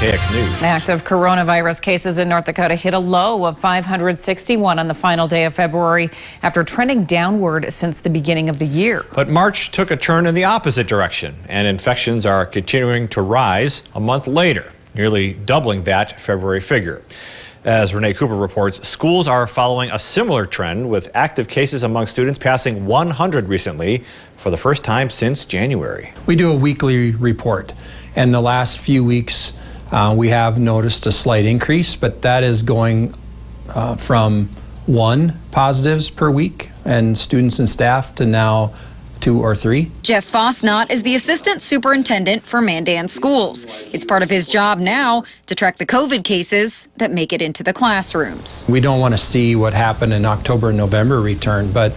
KX News. Active coronavirus cases in North Dakota hit a low of 561 on the final day of February after trending downward since the beginning of the year. But March took a turn in the opposite direction, and infections are continuing to rise a month later, nearly doubling that February figure. As Renee Cooper reports, schools are following a similar trend, with active cases among students passing 100 recently for the first time since January. We do a weekly report, and the last few weeks we have noticed a slight increase, but that is going from 1 positives per week and students and staff to now 2 or 3. Jeff Fosnot is the assistant superintendent for Mandan Schools. It's part of his job now to track the COVID cases that make it into the classrooms. We don't want to see what happened in October and November return, but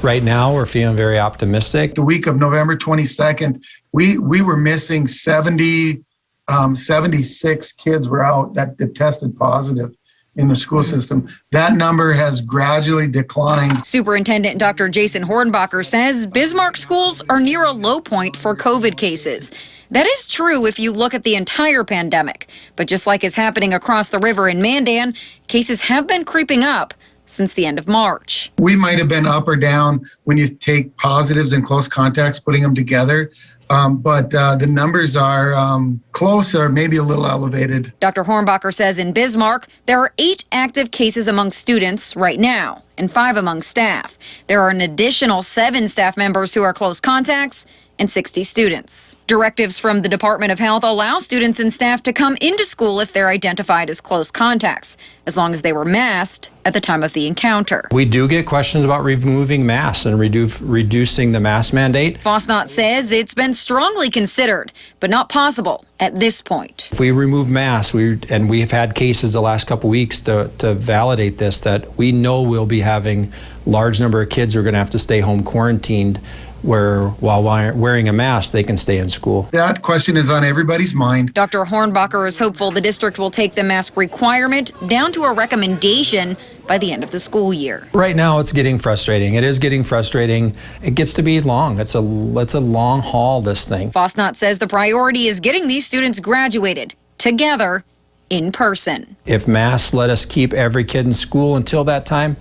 right now we're feeling very optimistic. The week of November 22nd, we were missing 76 kids were out that tested positive in the school system. That number has gradually declined. Superintendent Dr. Jason Hornbacher says Bismarck schools are near a low point for COVID cases. That is true if you look at the entire pandemic. But just like is happening across the river in Mandan, cases have been creeping up since the end of March. We might have been up or down when you take positives and close contacts, putting them together. But the numbers are close or maybe a little elevated. Dr. Hornbacher says in Bismarck, there are 8 active cases among students right now and 5 among staff. There are an additional 7 staff members who are close contacts and 60 students. Directives from the Department of Health allow students and staff to come into school if they're identified as close contacts, as long as they were masked at the time of the encounter. We do get questions about removing masks and reducing the mask mandate. Fosnot says it's been strongly considered, but not possible at this point. If we remove masks, and we have had cases the last couple weeks to validate this, that we know we'll be having large number of kids who are going to have to stay home quarantined, where while wearing a mask, they can stay in school. That question is on everybody's mind. Dr. Hornbacher is hopeful the district will take the mask requirement down to a recommendation by the end of the school year. Right now, it's getting frustrating. It is getting frustrating. It gets to be long. It's a long haul, this thing. Fosnot says the priority is getting these students graduated together in person. If masks let us keep every kid in school until that time,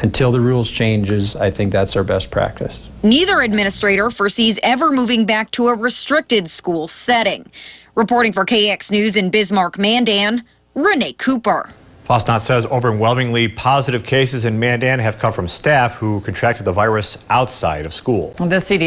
until the rules changes, I think that's our best practice. Neither administrator foresees ever moving back to a restricted school setting. Reporting for KX News in Bismarck, Mandan, Renee Cooper. Fosnot says overwhelmingly positive cases in Mandan have come from staff who contracted the virus outside of school. The CDC